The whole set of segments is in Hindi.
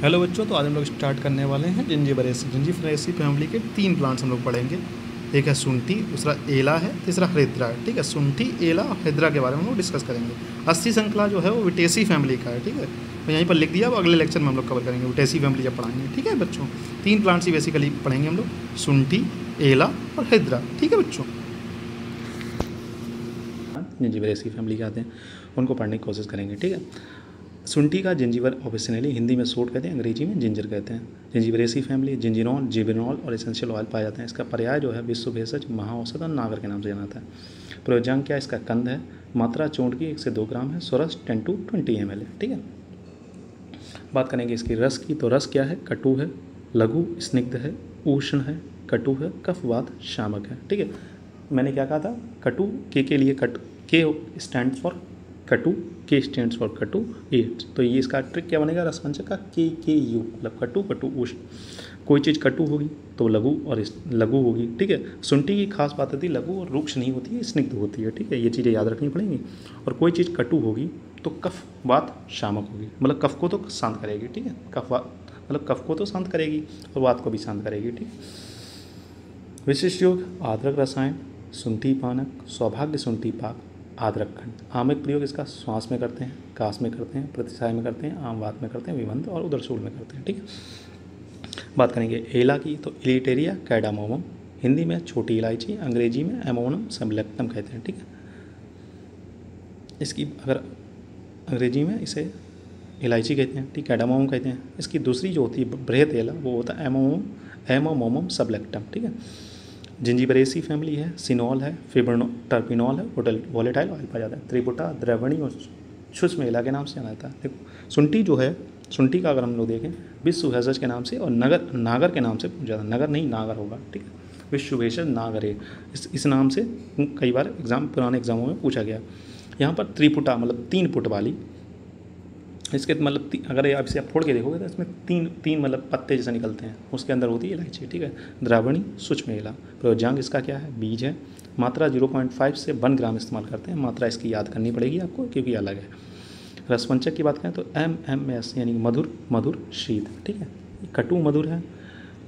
हेलो बच्चों, तो आज हम लोग स्टार्ट करने वाले हैं जिंजीबरेसी फैमिली के 3 प्लांट्स हम लोग पढ़ेंगे। एक है शुंठी, दूसरा एला है, तीसरा हरिद्रा है। ठीक है, शुंठी, एला और हरिद्रा के बारे में हम लोग डिस्कस करेंगे। 80 श्रृंखला जो है वो विटेसी फैमिली का है। ठीक है, तो यहीं पर लिख दिया, अब अगले लेक्चर में हम लोग कवर करेंगे विटेसी फैमिली जब पढ़ाएंगे। ठीक है बच्चों, 3 प्लांट्स ही बेसिकली पढ़ेंगे हम लोग, शुंठी, एला और हरिद्रा। ठीक है बच्चों, जिंजीबरेसी फैमिली के आते हैं, उनको पढ़ने की कोशिश करेंगे। ठीक है, शुंठी का जिंजीबर ऑफिशियली हिंदी में सूट कहते हैं, अंग्रेजी में जिंजर कहते हैं। जिंजीबरेसी फैमिली जिंजिनॉल, जिबिनॉल और एसेंशियल ऑयल पाए जाते हैं। इसका पर्याय जो है विश्व भेषज, महाऔषध और नागर के नाम से जाना जाता है। प्रयोजन क्या, इसका कंद है। मात्रा चूर्ण की 1 से 2 ग्राम है। सोरस 10 to 20 ml है। ठीक है, बात करेंगे इसकी रस की, तो रस क्या है, कटु है, लघु स्निग्ध है, उष्ण है, कटु है, कफवात शामक है। ठीक है, मैंने क्या कहा था, कटु के लिए के स्टैंड फॉर कटु, के स्टैंड्स फॉर कटु, ए। तो ये इसका ट्रिक क्या बनेगा, रसवंचक का के यू, मतलब कटु, कटु, उष्ण। कोई चीज़ कटु होगी तो लघु और लघु होगी। ठीक है, शुंठी की खास बात होती है लघु और रुक्ष नहीं होती है, स्निग्ध होती है। ठीक है, ये चीज़ें याद रखनी पड़ेंगी। और कोई चीज़ कटु होगी तो कफ वात शामक होगी, मतलब कफ को तो शांत करेगी। ठीक है, कफ वात मतलब कफ को तो शांत करेगी और वात को भी शांत करेगी। ठीक, विशिष्ट योग, आद्रक रसायन, शुंठी पानक, सौभाग्य शुंठी पाक, आद्रक खंड। आमिक प्रयोग इसका श्वास में करते हैं, कास में करते हैं, प्रतिसाय में करते हैं, आम वात में करते हैं, विबंध और उदरशूल में करते हैं। ठीक है, बात करेंगे एला की, तो इलिटेरिया कैडामोमम, हिंदी में छोटी इलायची, अंग्रेजी में एमोनम सबलेक्टम कहते हैं। ठीक है, इसकी अगर अंग्रेजी में इसे इलायची कहते हैं, ठीक, कैडामोमम कहते हैं। इसकी दूसरी जो होती है बृहत एला, वो होता है एमोमोमम सबलेक्टम। ठीक है, जिंजीबरेसी फैमिली है, सिनॉल है, टर्पिनॉल है, वोलेटाइल ऑयल पाया जाता है। त्रिपुटा, द्रवणी और शुष्म एला के नाम से जाना जाता है। देखो, शुंठी जो है, शुंठी का अगर हम लोग देखें विश्व भेषज के नाम से और नागर के नाम से पूछा जाता है। नगर नहीं, नागर होगा। ठीक है, विश्व भेषज नागर है, इस नाम से कई बार पुराने एग्जामों में पूछा गया। यहाँ पर त्रिपुटा मतलब 3 फुट वाली, इसके मतलब अगर आप इसे आप फोड़ के देखोगे तो इसमें तीन मतलब पत्ते जैसे निकलते हैं, उसके अंदर होती है इलायची। ठीक है, द्रावणी सूक्ष्म एला। प्रयोज्यांग इसका क्या है, बीज है। मात्रा 0.5 से 1 ग्राम इस्तेमाल करते हैं। मात्रा इसकी याद करनी पड़ेगी आपको क्योंकि अलग है। रसवंचक की बात करें तो MMS यानी मधुर, मधुर, शीत। ठीक है, कटु मधुर है,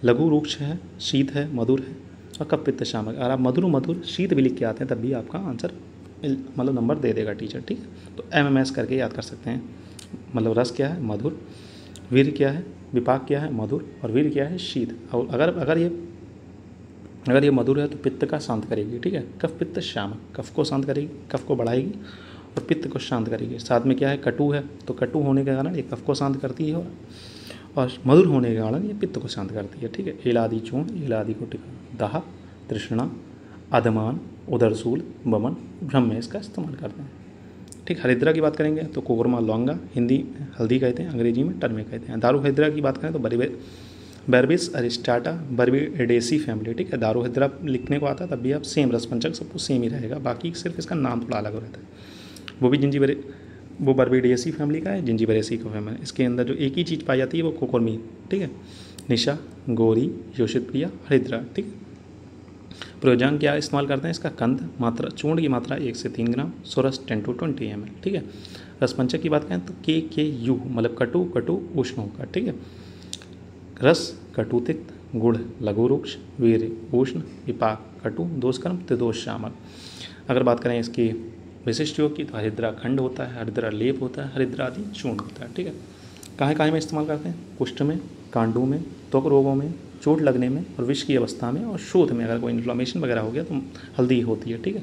लघु रुक्ष है, शीत है, मधुर है और कफ पित्त शामक। अगर आप मधुर मधुर शीत भी लिख के आते हैं तब भी आपका आंसर मतलब नंबर दे देगा टीचर। ठीक है, तो MMS करके याद कर सकते हैं। मतलब रस क्या है, मधुर, वीर क्या है, विपाक क्या है, मधुर, और वीर क्या है, शीत। और अगर ये मधुर है तो पित्त का शांत करेगी। ठीक है, कफ पित्त शामक, कफ को शांत करेगी, कफ को बढ़ाएगी और पित्त को शांत करेगी। साथ में क्या है, कटु है, तो कटु होने के कारण ये कफ को शांत करती है और मधुर होने के कारण ये पित्त को शांत करती है। ठीक है, एलादि चूर्ण, एलादि को दाह, तृष्णा, अधमान, उदरशूल, वमन, भ्रम में इसका इस्तेमाल करते हैं। ठीक, हरिद्रा की बात करेंगे तो कोरमा लौंगा, हिंदी हल्दी कहते हैं, अंग्रेजी में टर्मेरिक कहते हैं। दारू हरिद्रा की बात करें तो बर्बिस अरिस्टाटा, बर्बिडेसी फैमिली। ठीक है, दारू हरिद्रा लिखने को आता है तब भी आप सेम रसपंचक सब कुछ सेम ही रहेगा, बाकी सिर्फ इसका नाम थोड़ा अलग रहता है। वो बर्बिडेसी फैमिली का है, जिंजीबरेसी का फैमिली। इसके अंदर जो एक ही चीज़ पाई जाती है वो कोकोरमी। ठीक है, निशा, गौरी, योषित प्रिया, हरिद्रा। ठीक, प्रयोजन क्या इस्तेमाल करते हैं, इसका कंद, मात्रा चूर्ण की मात्रा 1 से 3 ग्राम, सोरस 10 to 20 ml। ठीक है, रसपंचक की बात करें तो के यू मतलब कटु, कटु, उष्ण होगा। ठीक है, रस कटु तिक्त, गुड़ लघु रुक्ष, वीर उष्ण, विपाक कटु, दोषकर्म त्रिदोष शामक। अगर बात करें इसकी विशिष्ट योग की तो हरिद्रा खंड होता है, हरिद्रा लेप होता है, हरिद्रा आदि चूर्ण होता है। ठीक है, कहाँ में इस्तेमाल करते हैं, कुष्ठ में, कांडू में, त्वक रोगों में, चोट लगने में और विष की अवस्था में और शोथ में। अगर कोई इन्फ्लामेशन वगैरह हो गया तो हल्दी होती है। ठीक है।